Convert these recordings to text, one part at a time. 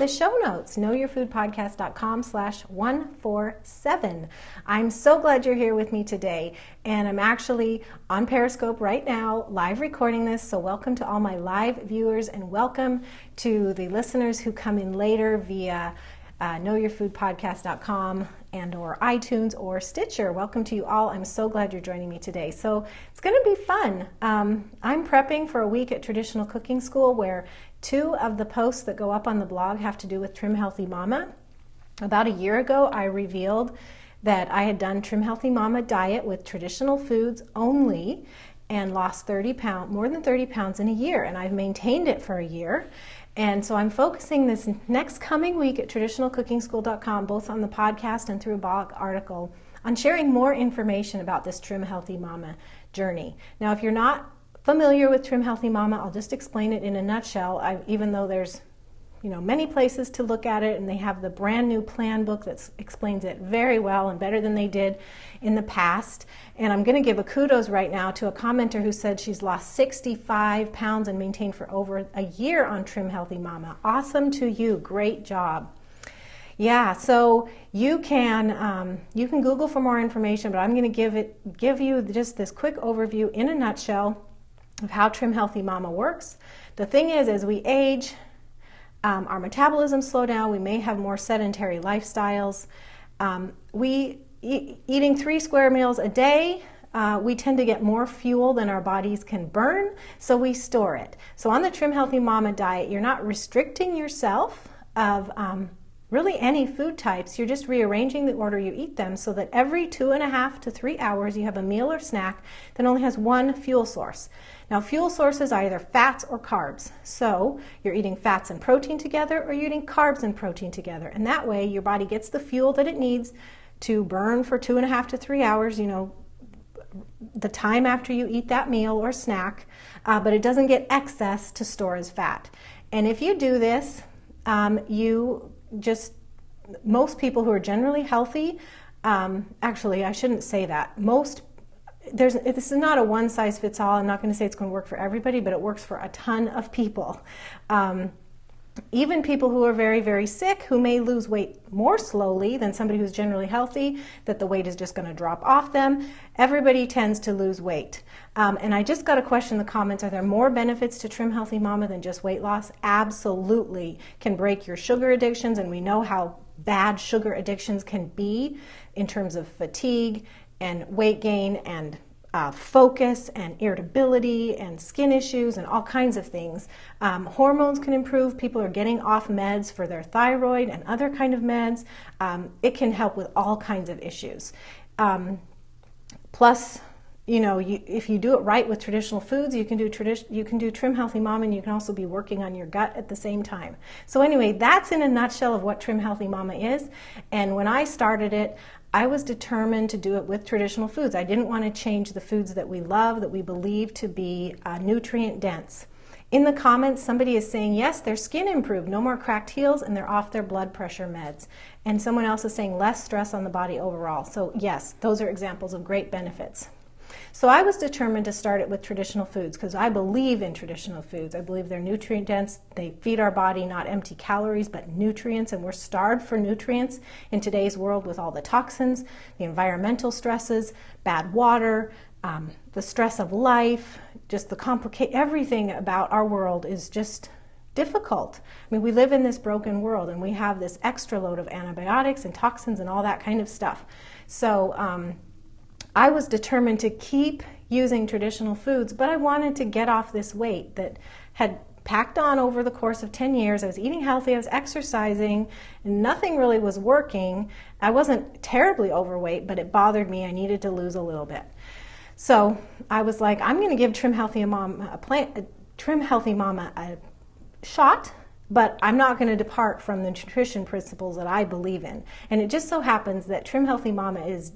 the show notes, knowyourfoodpodcast.com/147. I'm so glad you're here with me today, and I'm actually on Periscope right now, live recording this, so welcome to all my live viewers, and welcome to the listeners who come in later via knowyourfoodpodcast.com and or iTunes or Stitcher. Welcome to you all. I'm so glad you're joining me today. So it's going to be fun. I'm prepping for a week at Traditional Cooking School where 2 of the posts that go up on the blog have to do with Trim Healthy Mama. About a year ago, I revealed that I had done Trim Healthy Mama diet with traditional foods only and lost 30 pounds, more than 30 pounds in a year, and I've maintained it for a year. And so I'm focusing this next coming week at traditionalcookingschool.com, both on the podcast and through a blog article, on sharing more information about this Trim Healthy Mama journey. Now, if you're not familiar with Trim Healthy Mama, I'll just explain it in a nutshell. Even though there's many places to look at it, and they have the brand new plan book that explains it very well and better than they did in the past. And I'm going to give a kudos right now to a commenter who said she's lost 65 pounds and maintained for over a year on Trim Healthy Mama. Awesome to you. Great job. Yeah, so you can Google for more information, but I'm going to give you just this quick overview in a nutshell of how Trim Healthy Mama works. The thing is, as we age, our metabolism slow down, we may have more sedentary lifestyles. Eating 3 square meals a day, we tend to get more fuel than our bodies can burn, so we store it. So on the Trim Healthy Mama diet, you're not restricting yourself of really any food types. You're just rearranging the order you eat them so that every 2.5 to 3 hours you have a meal or snack that only has one fuel source. Now, fuel sources are either fats or carbs. So you're eating fats and protein together, or you're eating carbs and protein together. And that way your body gets the fuel that it needs to burn for 2.5 to 3 hours, the time after you eat that meal or snack, but it doesn't get excess to store as fat. And if you do this, most people who are generally healthy, actually I shouldn't say that, this is not a one-size-fits-all. I'm not going to say it's going to work for everybody, but it works for a ton of people. Even people who are very, very sick, who may lose weight more slowly than somebody who's generally healthy, that the weight is just going to drop off them. Everybody tends to lose weight. And I just got a question in the comments, are there more benefits to Trim Healthy Mama than just weight loss? Absolutely. Can break your sugar addictions, and we know how bad sugar addictions can be in terms of fatigue and weight gain and focus and irritability and skin issues and all kinds of things. Hormones can improve. People are getting off meds for their thyroid and other kind of meds. It can help with all kinds of issues. Plus, if you do it right with traditional foods, you can do Trim Healthy Mama, and you can also be working on your gut at the same time. So anyway, that's in a nutshell of what Trim Healthy Mama is. And when I started it, I was determined to do it with traditional foods. I didn't want to change the foods that we love, that we believe to be nutrient dense. In the comments, somebody is saying, yes, their skin improved, no more cracked heels, and they're off their blood pressure meds. And someone else is saying less stress on the body overall. So yes, those are examples of great benefits. So I was determined to start it with traditional foods because I believe in traditional foods. I believe they're nutrient dense. They feed our body not empty calories, but nutrients, and we're starved for nutrients in today's world with all the toxins, the environmental stresses, bad water, the stress of life, just everything about our world is just difficult. I mean, we live in this broken world, and we have this extra load of antibiotics and toxins and all that kind of stuff. So I was determined to keep using traditional foods, but I wanted to get off this weight that had packed on over the course of 10 years. I was eating healthy, I was exercising, and nothing really was working. I wasn't terribly overweight, but it bothered me. I needed to lose a little bit. So I was like, I'm going to give Trim Healthy Mama a shot, but I'm not going to depart from the nutrition principles that I believe in. And it just so happens that Trim Healthy Mama is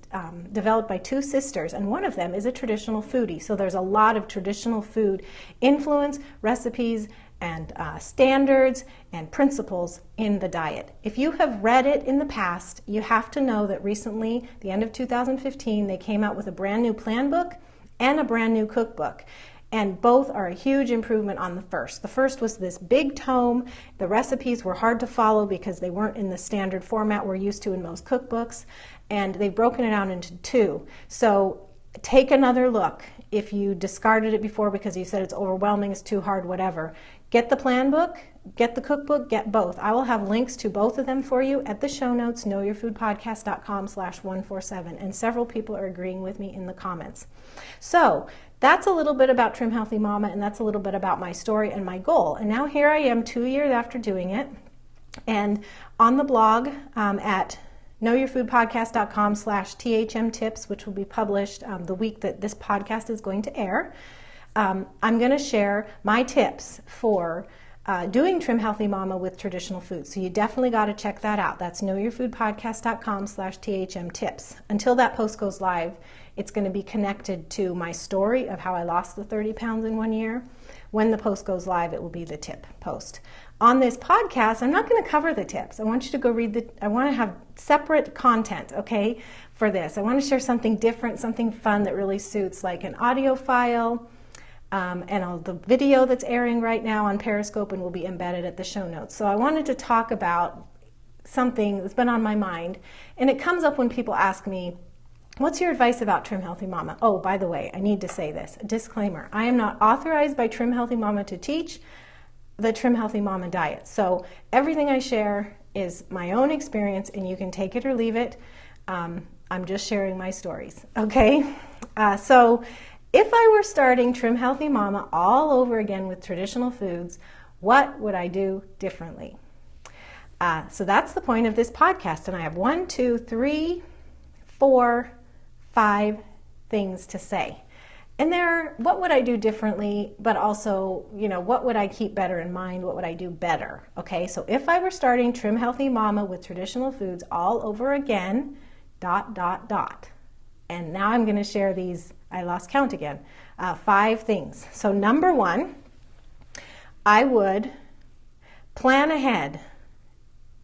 developed by 2 sisters, and one of them is a traditional foodie. So there's a lot of traditional food influence, recipes, and standards and principles in the diet. If you have read it in the past, you have to know that recently, the end of 2015, they came out with a brand new plan book and a brand new cookbook. And both are a huge improvement on the first. The first was this big tome. The recipes were hard to follow because they weren't in the standard format we're used to in most cookbooks, and they've broken it out into 2. So take another look. If you discarded it before because you said it's overwhelming, it's too hard, whatever, get the plan book, get the cookbook, get both. I will have links to both of them for you at the show notes, knowyourfoodpodcast.com/147, and several people are agreeing with me in the comments. So that's a little bit about Trim Healthy Mama, and that's a little bit about my story and my goal. And now here I am 2 years after doing it, and on the blog at knowyourfoodpodcast.com/THM tips, which will be published the week that this podcast is going to air, I'm going to share my tips for doing Trim Healthy Mama with traditional foods. So you definitely got to check that out. That's knowyourfoodpodcast.com/THM tips. Until that post goes live, it's going to be connected to my story of how I lost the 30 pounds in 1 year. When the post goes live, it will be the tip post. On this podcast, I'm not going to cover the tips. I want you to go read I want to have separate content, okay, for this. I want to share something different, something fun that really suits, like an audio file, and the video that's airing right now on Periscope and will be embedded at the show notes. So I wanted to talk about something that's been on my mind, and it comes up when people ask me, what's your advice about Trim Healthy Mama? Oh, by the way, I need to say this, a disclaimer. I am not authorized by Trim Healthy Mama to teach the Trim Healthy Mama diet. So everything I share is my own experience, and you can take it or leave it. I'm just sharing my stories, okay? So if I were starting Trim Healthy Mama all over again with traditional foods, what would I do differently? So that's the point of this podcast, and I have 1, 2, 3, 4, 5 things to say. And what would I do differently, but also, what would I keep better in mind? What would I do better? Okay, so if I were starting Trim Healthy Mama with traditional foods all over again, ... And now I'm going to share these, I lost count again, 5 things. So number 1, I would plan ahead,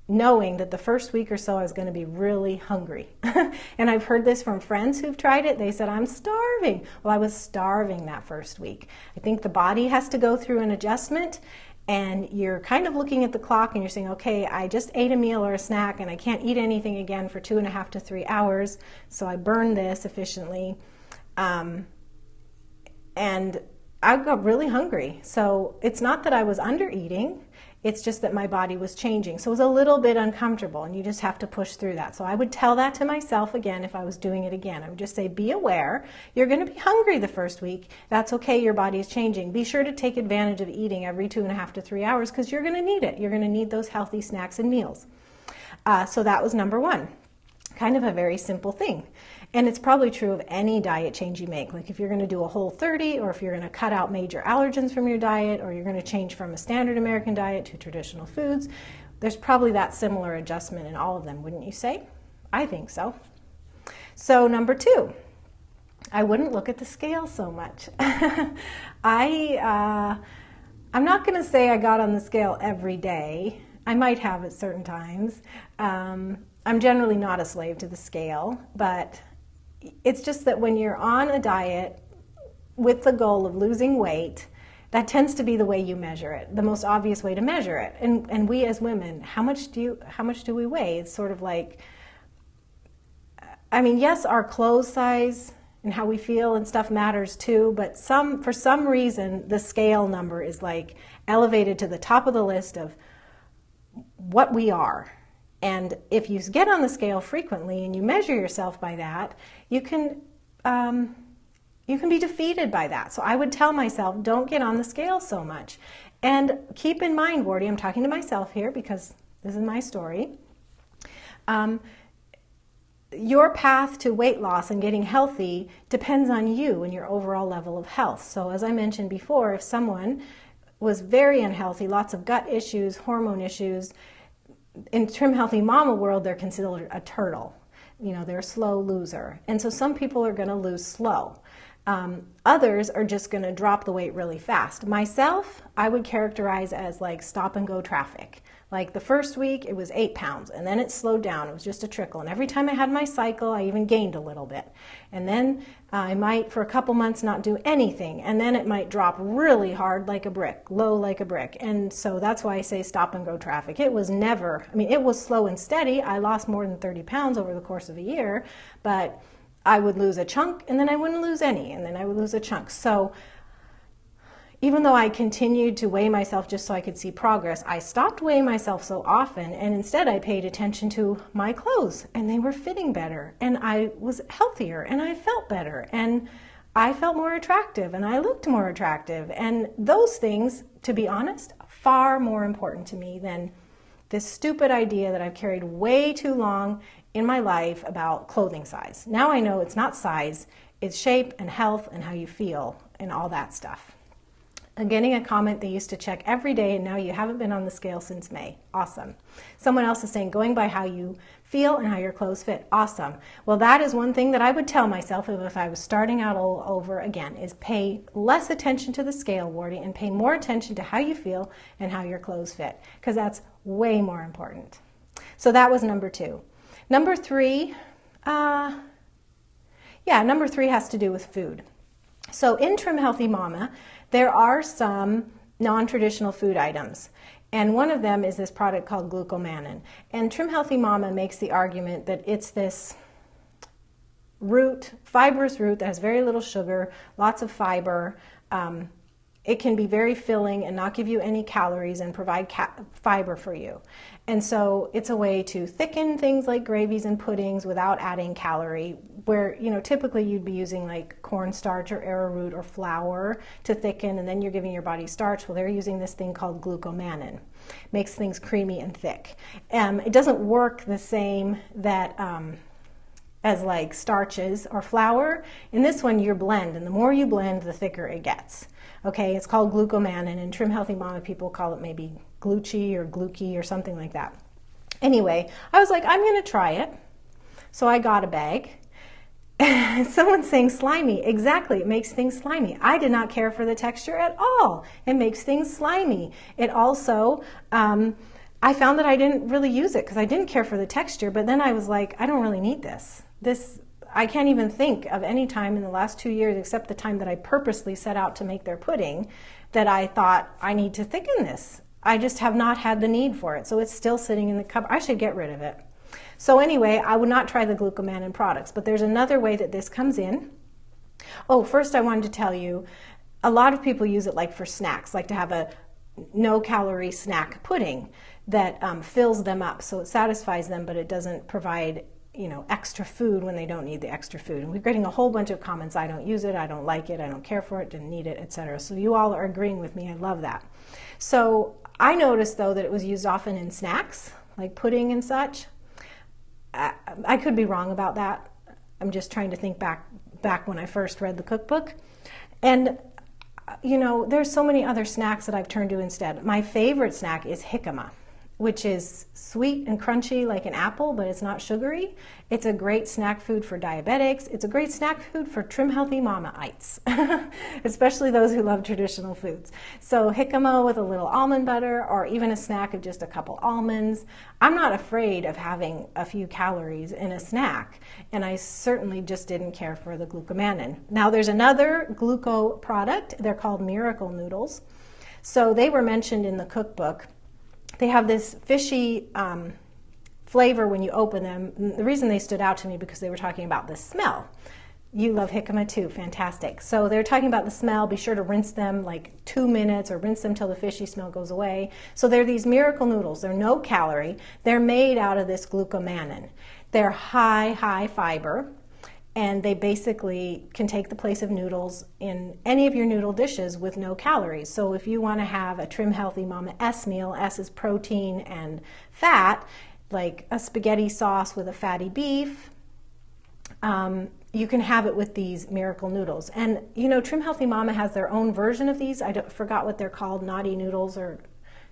knowing that the first week or so I was going to be really hungry. And I've heard this from friends who've tried it. They said, I'm starving. Well, I was starving that first week. I think the body has to go through an adjustment, and you're kind of looking at the clock and you're saying, okay, I just ate a meal or a snack and I can't eat anything again for 2.5 to 3 hours, so I burned this efficiently. And I got really hungry. So it's not that I was under eating, it's just that my body was changing. So it was a little bit uncomfortable, and you just have to push through that. So I would tell that to myself again if I was doing it again. I would just say, be aware, you're going to be hungry the first week. That's okay, your body is changing. Be sure to take advantage of eating every 2.5 to 3 hours because you're going to need it. You're going to need those healthy snacks and meals. So that was number 1. Kind of a very simple thing. And it's probably true of any diet change you make. Like if you're going to do a Whole30, or if you're going to cut out major allergens from your diet, or you're going to change from a standard American diet to traditional foods, there's probably that similar adjustment in all of them, wouldn't you say? I think so. So number 2, I wouldn't look at the scale so much. I'm not going to say I got on the scale every day. I might have at certain times. I'm generally not a slave to the scale, but it's just that when you're on a diet with the goal of losing weight, that tends to be the way you measure it, the most obvious way to measure it. And we as women, how much do we weigh? It's sort of like, I mean, yes, our clothes size and how we feel and stuff matters too, but for some reason, the scale number is like elevated to the top of the list of what we are. And if you get on the scale frequently and you measure yourself by that, you can be defeated by that. So I would tell myself, don't get on the scale so much. And keep in mind, Wardee, I'm talking to myself here because this is my story. Your path to weight loss and getting healthy depends on you and your overall level of health. So as I mentioned before, if someone was very unhealthy, lots of gut issues, hormone issues, in Trim Healthy Mama world, they're considered a turtle. They're a slow loser. And so some people are going to lose slow. Others are just going to drop the weight really fast. Myself, I would characterize as like stop and go traffic. Like the first week it was 8 pounds, and then it slowed down. It was just a trickle. And every time I had my cycle, I even gained a little bit. And then I might for a couple months not do anything. And then it might drop really hard like a brick, low like a brick. And so that's why I say stop and go traffic. It was never, I mean, it was slow and steady. I lost more than 30 pounds over the course of a year, but I would lose a chunk and then I wouldn't lose any, and then I would lose a chunk. So even though I continued to weigh myself just so I could see progress, I stopped weighing myself so often, and instead I paid attention to my clothes, and they were fitting better, and I was healthier, and I felt better, and I felt more attractive, and I looked more attractive. And those things, to be honest, far more important to me than this stupid idea that I've carried way too long in my life about clothing size. Now I know it's not size, it's shape and health and how you feel and all that stuff. I'm getting a comment, they used to check every day and now you haven't been on the scale since May. Awesome. Someone else is saying going by how you feel and how your clothes fit. Awesome. Well, that is one thing that I would tell myself if I was starting out all over again, is pay less attention to the scale, Wardee, and pay more attention to how you feel and how your clothes fit, because that's way more important. So that was number 2. Number 3, number 3 has to do with food. So in Trim Healthy Mama, there are some non-traditional food items. And one of them is this product called Glucomannan. And Trim Healthy Mama makes the argument that it's this root, fibrous root that has very little sugar, lots of fiber. It can be very filling and not give you any calories and provide fiber for you. And so it's a way to thicken things like gravies and puddings without adding calorie, where, you know, typically you'd be using like cornstarch or arrowroot or flour to thicken, and then you're giving your body starch. Well, they're using this thing called Glucomannan. Makes things creamy and thick. It doesn't work the same that as like starches or flour. In this one, you blend, and the more you blend, the thicker it gets. Okay, it's called Glucomannan, and Trim Healthy Mama people call it maybe Glucci or Glucky or something like that. Anyway, I was like, I'm going to try it. So I got a bag. Someone's saying slimy. Exactly, it makes things slimy. I did not care for the texture at all. It makes things slimy. It also, I found that I didn't really use it because I didn't care for the texture, but then I was like, I don't really need this. I can't even think of any time in the last 2 years, except the time that I purposely set out to make their pudding, that I thought, I need to thicken this. I just have not had the need for it. So it's still sitting in the cupboard. I should get rid of it. So anyway, I would not try the Glucomannan products, but there's another way that this comes in. Oh, first I wanted to tell you, a lot of people use it like for snacks, like to have a no-calorie snack pudding that fills them up. So it satisfies them, but it doesn't provide, you know, extra food when they don't need the extra food. And we're getting a whole bunch of comments, I don't use it, I don't like it, I don't care for it, didn't need it, etc. So you all are agreeing with me, I love that. So I noticed though that it was used often in snacks, like pudding and such. I could be wrong about that. I'm just trying to think back when I first read the cookbook. And you know, there's so many other snacks that I've turned to instead. My favorite snack is jicama, which is sweet and crunchy like an apple, but it's not sugary. It's a great snack food for diabetics. It's a great snack food for Trim Healthy Mama-ites, especially those who love traditional foods. So jicama with a little almond butter, or even a snack of just a couple almonds. I'm not afraid of having a few calories in a snack, and I certainly just didn't care for the Glucomannan. Now there's another gluco product. They're called Miracle Noodles. So they were mentioned in the cookbook. They have this fishy flavor when you open them. The reason they stood out to me because they were talking about the smell. You love jicama too, fantastic. So they're talking about the smell. Be sure to rinse them like 2 minutes or rinse them till the fishy smell goes away. So they're these miracle noodles. They're no calorie. They're made out of this Glucomannan. They're high fiber. And they basically can take the place of noodles in any of your noodle dishes with no calories. So if you want to have a Trim Healthy Mama S meal, S is protein and fat, like a spaghetti sauce with a fatty beef, you can have it with these Miracle Noodles. And you know, Trim Healthy Mama has their own version of these. I forgot what they're called, naughty noodles, or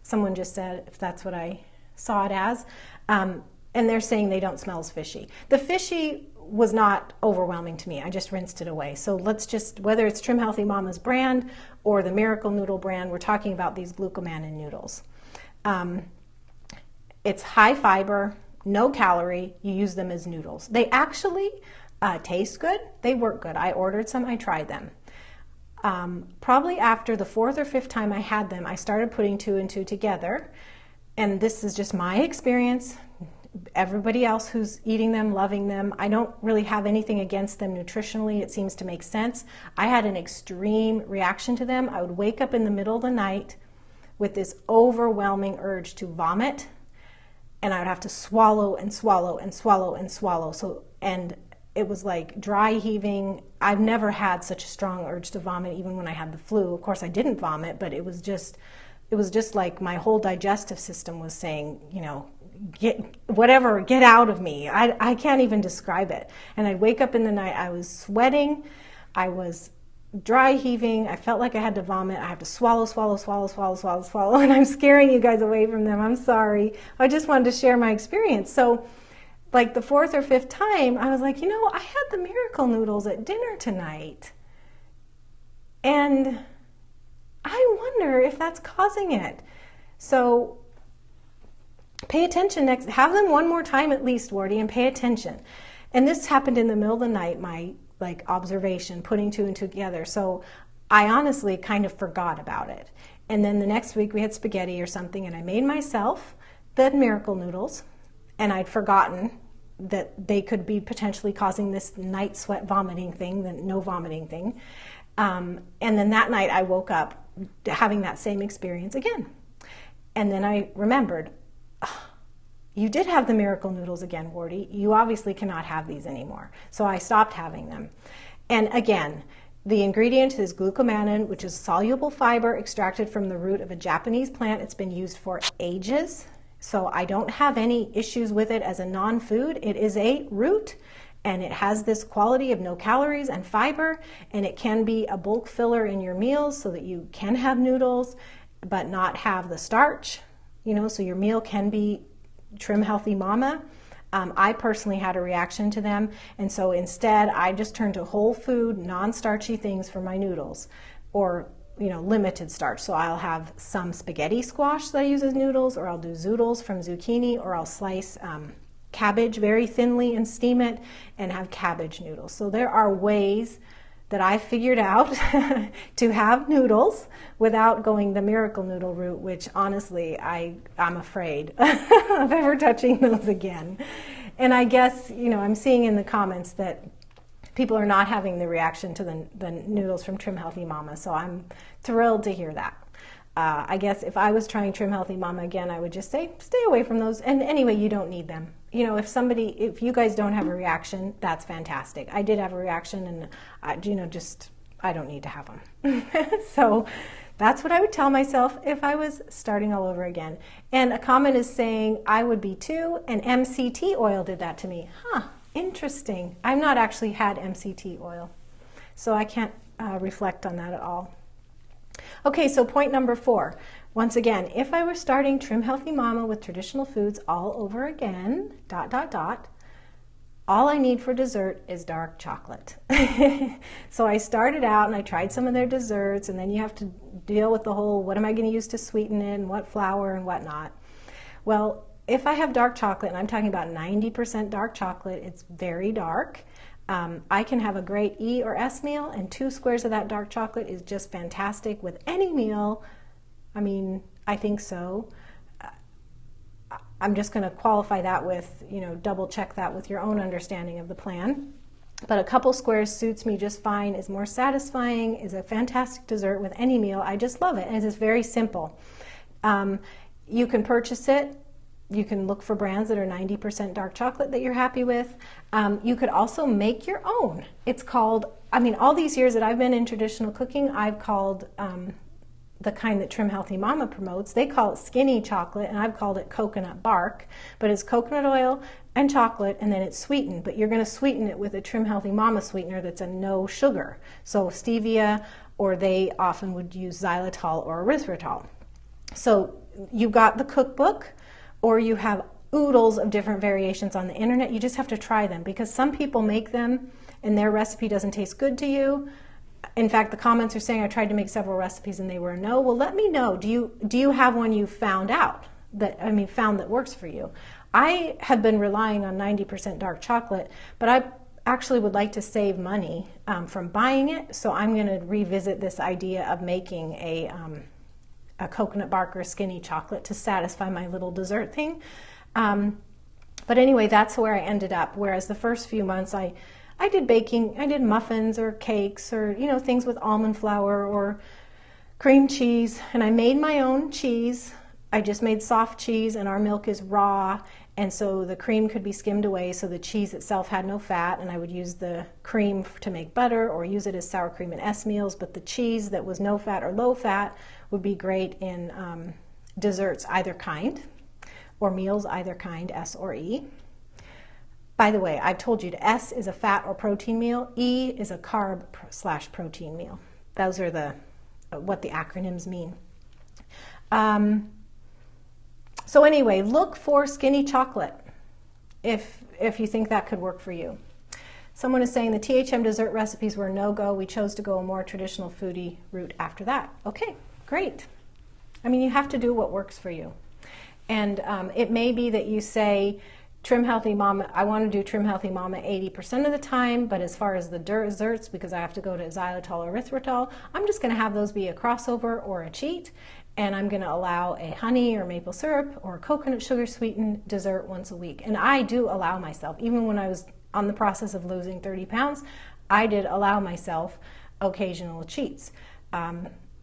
someone just said if that's what I saw it as. and they're saying they don't smell as fishy. The fishy was not overwhelming to me. I just rinsed it away. So let's just, whether it's Trim Healthy Mama's brand or the Miracle Noodle brand, we're talking about these Glucomannan noodles. It's high fiber, no calorie. You use them as noodles. They actually taste good. They work good. I ordered some. I tried them. Probably after the 4th or 5th time I had them, I started putting 2 and 2 together. And this is just my experience. Everybody else who's eating them, loving them, I don't really have anything against them nutritionally. It seems to make sense. I had an extreme reaction to them. I would wake up in the middle of the night with this overwhelming urge to vomit, and I would have to swallow and swallow and swallow and swallow. And it was like dry heaving. I've never had such a strong urge to vomit, even when I had the flu. Of course, I didn't vomit, but it was just like my whole digestive system was saying, you know, get out of me. I can't even describe it. And I'd wake up in the night, I was sweating, I was dry heaving, I felt like I had to vomit, I have to swallow, and I'm scaring you guys away from them. I'm sorry. I just wanted to share my experience. So like the 4th or 5th time, I was like, you know, I had the Miracle Noodles at dinner tonight, and I wonder if that's causing it. So pay attention next. Have them one more time at least, Wardee, and pay attention. And this happened in the middle of the night, my observation, putting 2 and 2 together. So I honestly kind of forgot about it. And then the next week we had spaghetti or something, and I made myself the Miracle Noodles, and I'd forgotten that they could be potentially causing this night sweat vomiting thing, the no vomiting thing. And then that night I woke up having that same experience again. And then I remembered, you did have the Miracle Noodles again, Wardee. You obviously cannot have these anymore. So I stopped having them. And again, the ingredient is glucomannan, which is soluble fiber extracted from the root of a Japanese plant. It's been used for ages. So I don't have any issues with it as a non-food. It is a root, and it has this quality of no calories and fiber, and it can be a bulk filler in your meals so that you can have noodles but not have the starch, you know, so your meal can be Trim Healthy Mama. I personally had a reaction to them, and so instead I just turned to whole food, non-starchy things for my noodles, or you know, limited starch. So I'll have some spaghetti squash that I use as noodles, or I'll do zoodles from zucchini, or I'll slice cabbage very thinly and steam it and have cabbage noodles. So there are ways that I figured out to have noodles without going the Miracle Noodle route, which honestly I'm afraid of ever touching those again. And I guess, you know, I'm seeing in the comments that people are not having the reaction to the noodles from Trim Healthy Mama, so I'm thrilled to hear that. I guess if I was trying Trim Healthy Mama again, I would just say, stay away from those. And anyway, you don't need them. You know, if you guys don't have a reaction, that's fantastic. I did have a reaction, and I don't need to have them. So that's what I would tell myself if I was starting all over again. And a comment is saying I would be too, and MCT oil did that to me. Huh, interesting. I've not actually had MCT oil, so I can't reflect on that at all. Okay, so point number 4. Once again, if I were starting Trim Healthy Mama with traditional foods all over again, ... all I need for dessert is dark chocolate. So I started out and I tried some of their desserts, and then you have to deal with the whole, what am I going to use to sweeten it, and what flour and whatnot. Well, if I have dark chocolate, and I'm talking about 90% dark chocolate, it's very dark. I can have a great E or S meal, and 2 squares of that dark chocolate is just fantastic with any meal. I mean, I think so. I'm just going to qualify that with, you know, double check that with your own understanding of the plan. But a couple squares suits me just fine, is more satisfying, is a fantastic dessert with any meal. I just love it, and it's very simple. You can purchase it. You can look for brands that are 90% dark chocolate that you're happy with. You could also make your own. It's called, I mean, all these years that I've been in traditional cooking, I've called the kind that Trim Healthy Mama promotes, they call it skinny chocolate, and I've called it coconut bark. But it's coconut oil and chocolate, and then it's sweetened. But you're going to sweeten it with a Trim Healthy Mama sweetener that's a no sugar. So Stevia, or they often would use Xylitol or Erythritol. So you've got the cookbook, or you have oodles of different variations on the internet. You just have to try them, because some people make them and their recipe doesn't taste good to you. In fact, the comments are saying I tried to make several recipes and they were a no. Well, let me know. Do you have one you found that works for you? I have been relying on 90% dark chocolate, but I actually would like to save money from buying it, so I'm going to revisit this idea of making a coconut bark or skinny chocolate to satisfy my little dessert thing. But anyway, that's where I ended up. Whereas the first few months I did baking, I did muffins or cakes or, things with almond flour or cream cheese, and I made my own cheese. I just made soft cheese, and our milk is raw, and so the cream could be skimmed away, so the cheese itself had no fat, and I would use the cream to make butter or use it as sour cream in S meals, but the cheese that was no fat or low fat would be great in desserts either kind, or meals either kind, S or E. By the way, I've told you S is a fat or protein meal, E is a carb/protein meal. Those are what the acronyms mean. So anyway, look for skinny chocolate if you think that could work for you. Someone is saying the THM dessert recipes were no-go. We chose to go a more traditional foodie route after that. Okay, great. I mean, you have to do what works for you. And it may be that you say, Trim Healthy Mama, I want to do Trim Healthy Mama 80% of the time, but as far as the desserts, because I have to go to xylitol or erythritol, I'm just going to have those be a crossover or a cheat, and I'm going to allow a honey or maple syrup or coconut sugar sweetened dessert once a week. And I do allow myself, even when I was on the process of losing 30 pounds, I did allow myself occasional cheats.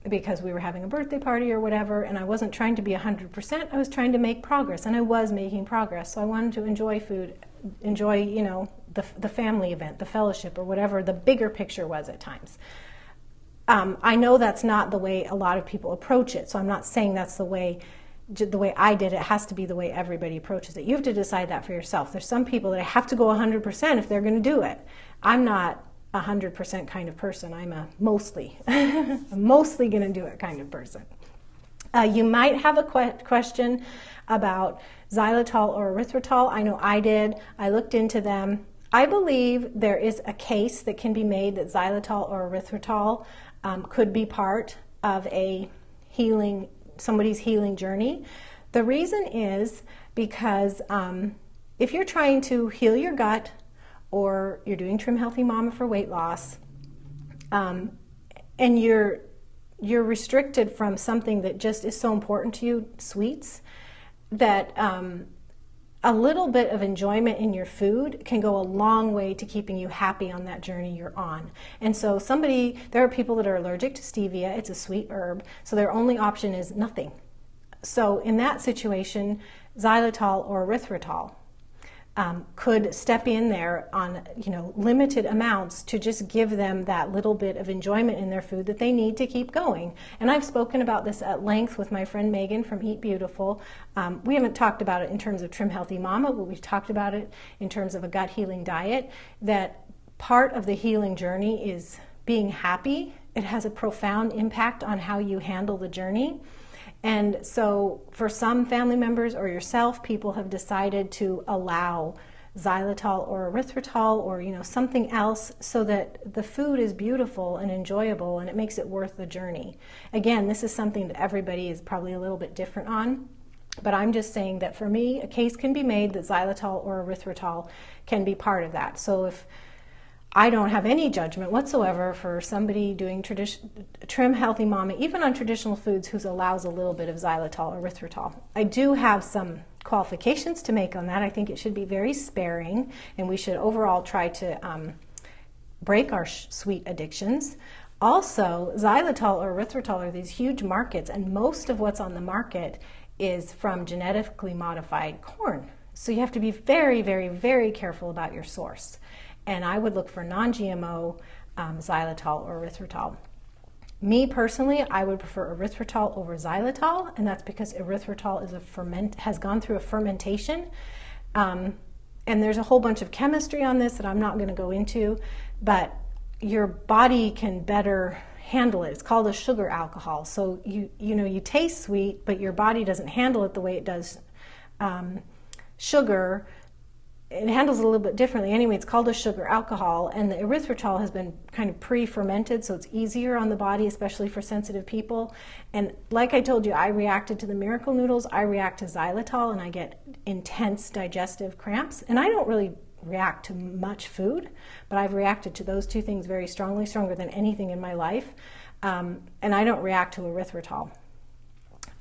Because we were having a birthday party or whatever, and I wasn't trying to be 100%, I was trying to make progress, and I was making progress. So I wanted to enjoy food, enjoy, the family event, the fellowship, or whatever the bigger picture was at times. I know that's not the way a lot of people approach it, so I'm not saying that's the way I did it. It has to be the way everybody approaches it. You have to decide that for yourself. There's some people that have to go 100% if they're going to do it. I'm not 100% kind of person. I'm a mostly going to do it kind of person. You might have a question about xylitol or erythritol. I know I did. I looked into them. I believe there is a case that can be made that xylitol or erythritol could be part of somebody's healing journey. The reason is because if you're trying to heal your gut, or you're doing Trim Healthy Mama for weight loss, and you're restricted from something that just is so important to you, sweets, that a little bit of enjoyment in your food can go a long way to keeping you happy on that journey you're on. And so there are people that are allergic to stevia. It's a sweet herb, so their only option is nothing. So in that situation, xylitol or erythritol could step in there on limited amounts to just give them that little bit of enjoyment in their food that they need to keep going. And I've spoken about this at length with my friend Megan from Eat Beautiful. We haven't talked about it in terms of Trim Healthy Mama, but we've talked about it in terms of a gut healing diet, that part of the healing journey is being happy. It has a profound impact on how you handle the journey. And so for some family members or yourself, people have decided to allow xylitol or erythritol or something else so that the food is beautiful and enjoyable and it makes it worth the journey. Again, this is something that everybody is probably a little bit different on, but I'm just saying that for me, a case can be made that xylitol or erythritol can be part of that. So if I don't have any judgment whatsoever for somebody doing Trim Healthy Mama, even on traditional foods, who allows a little bit of xylitol or erythritol. I do have some qualifications to make on that. I think it should be very sparing, and we should overall try to break our sweet addictions. Also, xylitol or erythritol are these huge markets, and most of what's on the market is from genetically modified corn. So you have to be very, very, very careful about your source. And I would look for non-GMO xylitol or erythritol. Me personally, I would prefer erythritol over xylitol, and that's because erythritol is has gone through a fermentation. And there's a whole bunch of chemistry on this that I'm not going to go into, but your body can better handle it. It's called a sugar alcohol. So you taste sweet, but your body doesn't handle it the way it does sugar, it handles it a little bit differently. Anyway, it's called a sugar alcohol, and the erythritol has been kind of pre-fermented, so it's easier on the body, especially for sensitive people. And like I told you, I reacted to the Miracle Noodles, I react to xylitol, and I get intense digestive cramps. And I don't really react to much food, but I've reacted to those two things very strongly, stronger than anything in my life. And I don't react to erythritol.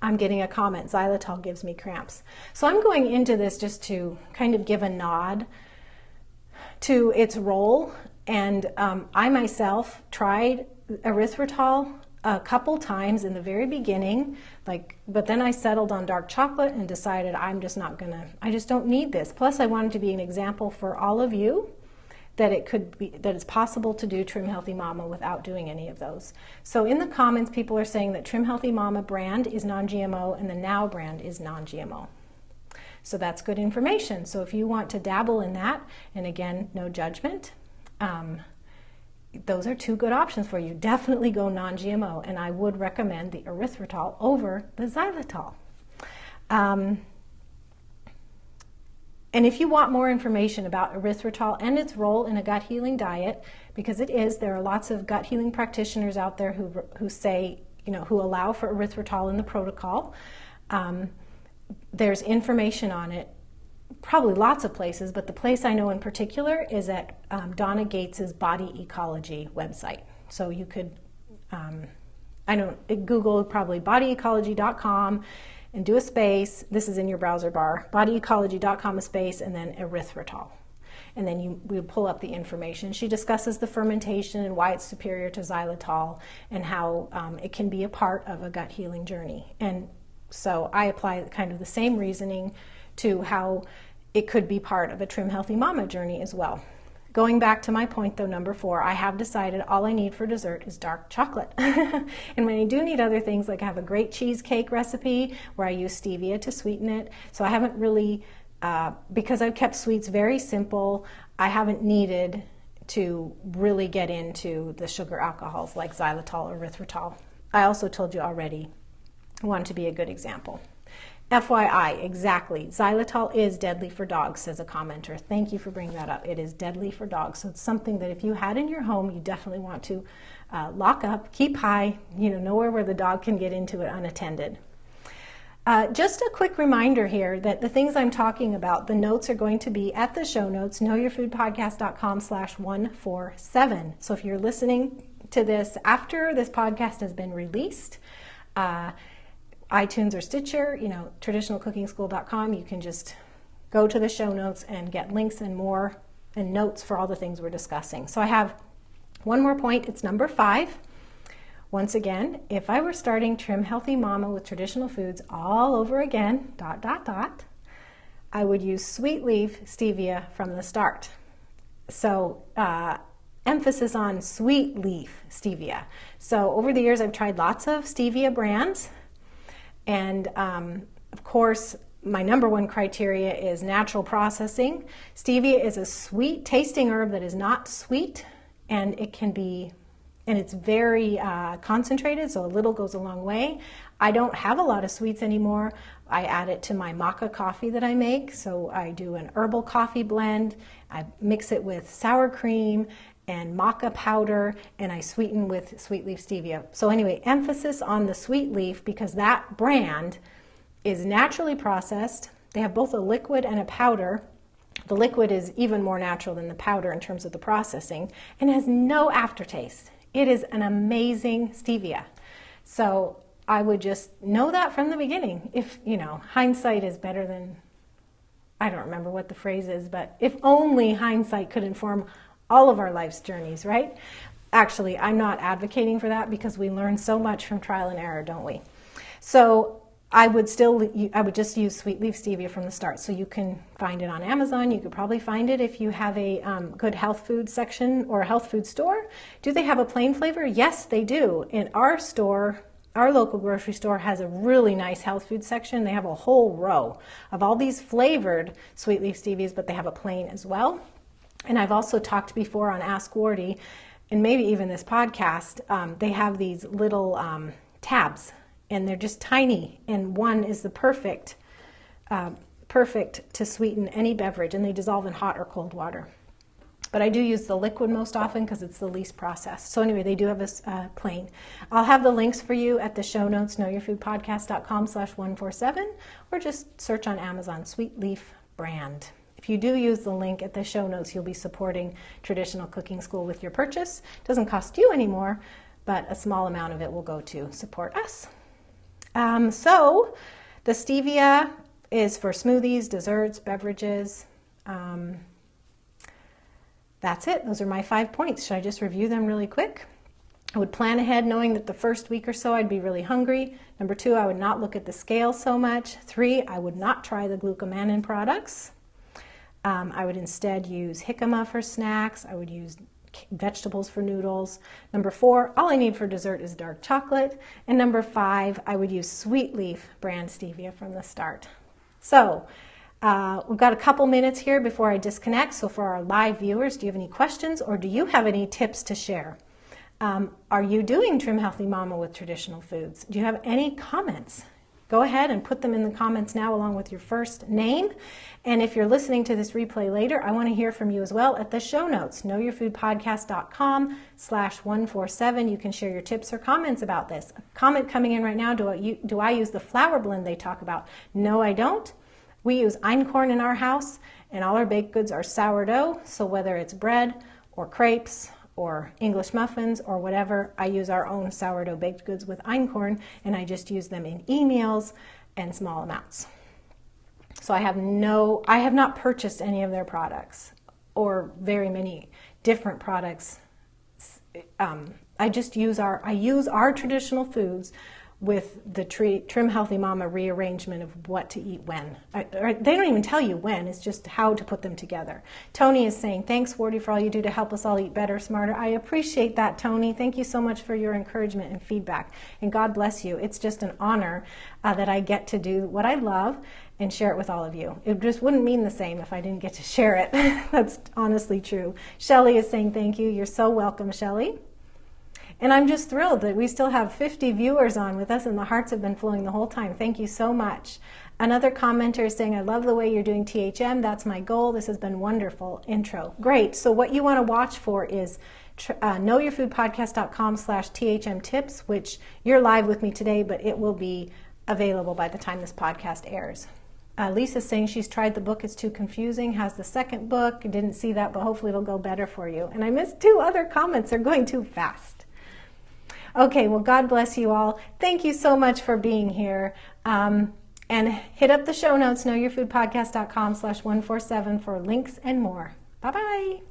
I'm getting a comment, xylitol gives me cramps. So I'm going into this just to kind of give a nod to its role. And I myself tried erythritol a couple times in the very beginning, but then I settled on dark chocolate and decided I just don't need this. Plus I wanted to be an example for all of you that it's possible to do Trim Healthy Mama without doing any of those. So in the comments, people are saying that Trim Healthy Mama brand is non-GMO and the Now brand is non-GMO. So that's good information. So if you want to dabble in that, and again, no judgment, those are two good options for you. Definitely go non-GMO, and I would recommend the erythritol over the xylitol. And if you want more information about erythritol and its role in a gut healing diet, because there are lots of gut healing practitioners out there who say, who allow for erythritol in the protocol. There's information on it, probably lots of places, but the place I know in particular is at Donna Gates's Body Ecology website. So you could, Google probably bodyecology.com and do a space. This is in your browser bar, bodyecology.com, a space, and then erythritol. And then we pull up the information. She discusses the fermentation and why it's superior to xylitol and how it can be a part of a gut healing journey. And so I apply kind of the same reasoning to how it could be part of a Trim Healthy Mama journey as well. Going back to my point though, number 4, I have decided all I need for dessert is dark chocolate. And when I do need other things, like I have a great cheesecake recipe where I use stevia to sweeten it. So I haven't really, because I've kept sweets very simple, I haven't needed to really get into the sugar alcohols like xylitol or erythritol. I also told you already, I want to be a good example. FYI, exactly. Xylitol is deadly for dogs, says a commenter. Thank you for bringing that up. It is deadly for dogs. So it's something that if you had in your home, you definitely want to lock up, keep high, nowhere where the dog can get into it unattended. Just a quick reminder here that the things I'm talking about, the notes are going to be at the show notes, knowyourfoodpodcast.com/147. So if you're listening to this after this podcast has been released, iTunes or Stitcher, traditionalcookingschool.com, you can just go to the show notes and get links and more and notes for all the things we're discussing. So I have one more point. It's number 5. Once again, if I were starting Trim Healthy Mama with traditional foods all over again, ... I would use sweet leaf stevia from the start. So emphasis on sweet leaf stevia. So over the years, I've tried lots of stevia brands. And of course, my number 1 criteria is natural processing. Stevia is a sweet tasting herb that is not sweet, and it's very concentrated, so a little goes a long way. I don't have a lot of sweets anymore. I add it to my maca coffee that I make. So I do an herbal coffee blend. I mix it with sour cream and maca powder, and I sweeten with sweet leaf stevia. So anyway, emphasis on the sweet leaf because that brand is naturally processed. They have both a liquid and a powder. The liquid is even more natural than the powder in terms of the processing and has no aftertaste. It is an amazing stevia. So I would just know that from the beginning. If, hindsight is better than, I don't remember what the phrase is, but if only hindsight could inform all of our life's journeys, right? Actually, I'm not advocating for that because we learn so much from trial and error, don't we? So I would just use sweet leaf stevia from the start. So you can find it on Amazon. You could probably find it if you have a good health food section or a health food store. Do they have a plain flavor? Yes, they do. In our store, our local grocery store has a really nice health food section. They have a whole row of all these flavored sweet leaf stevias, but they have a plain as well. And I've also talked before on Ask Wardee, and maybe even this podcast, they have these little tabs, and they're just tiny, and one is the perfect perfect to sweeten any beverage, and they dissolve in hot or cold water. But I do use the liquid most often because it's the least processed. So anyway, they do have a plain. I'll have the links for you at the show notes, knowyourfoodpodcast.com/147, or just search on Amazon, Sweet Leaf brand. If you do use the link at the show notes, you'll be supporting Traditional Cooking School with your purchase. It doesn't cost you anymore, but a small amount of it will go to support us. So the stevia is for smoothies, desserts, beverages. That's it. Those are my 5 points. Should I just review them really quick? I would plan ahead knowing that the first week or so I'd be really hungry. Number 2, I would not look at the scale so much. 3, I would not try the Glucomannan products. I would instead use Jicama for snacks. I would use vegetables for noodles. Number 4, all I need for dessert is dark chocolate. And number 5, I would use Sweet Leaf brand stevia from the start. So we've got a couple minutes here before I disconnect. So for our live viewers, do you have any questions, or do you have any tips to share? Are you doing Trim Healthy Mama with traditional foods? Do you have any comments? Go ahead and put them in the comments now along with your first name. And if you're listening to this replay later, I want to hear from you as well at the show notes, knowyourfoodpodcast.com/147. You can share your tips or comments about this. A comment coming in right now, do I use the flour blend they talk about? No, I don't. We use einkorn in our house, and all our baked goods are sourdough. So whether it's bread or crepes or English muffins or whatever, I use our own sourdough baked goods with einkorn, and I just use them in e-meals and small amounts. So I have not purchased any of their products or very many different products. I use our traditional foods with the Trim Healthy Mama rearrangement of what to eat when. They don't even tell you when, it's just how to put them together. Tony is saying, thanks, Wardee, for all you do to help us all eat better, smarter. I appreciate that, Tony. Thank you so much for your encouragement and feedback. And God bless you. It's just an honor that I get to do what I love and share it with all of you. It just wouldn't mean the same if I didn't get to share it. That's honestly true. Shelley is saying thank you. You're so welcome, Shelley. And I'm just thrilled that we still have 50 viewers on with us, and the hearts have been flowing the whole time. Thank you so much. Another commenter is saying, I love the way you're doing THM. That's my goal. This has been wonderful. Intro. Great. So what you want to watch for is knowyourfoodpodcast.com/THM tips, which you're live with me today, but it will be available by the time this podcast airs. Lisa's saying she's tried the book. It's too confusing. Has the second book. Didn't see that, but hopefully it'll go better for you. And I missed 2 other comments. They're going too fast. Okay, well, God bless you all. Thank you so much for being here. And hit up the show notes, knowyourfoodpodcast.com/147 for links and more. Bye-bye.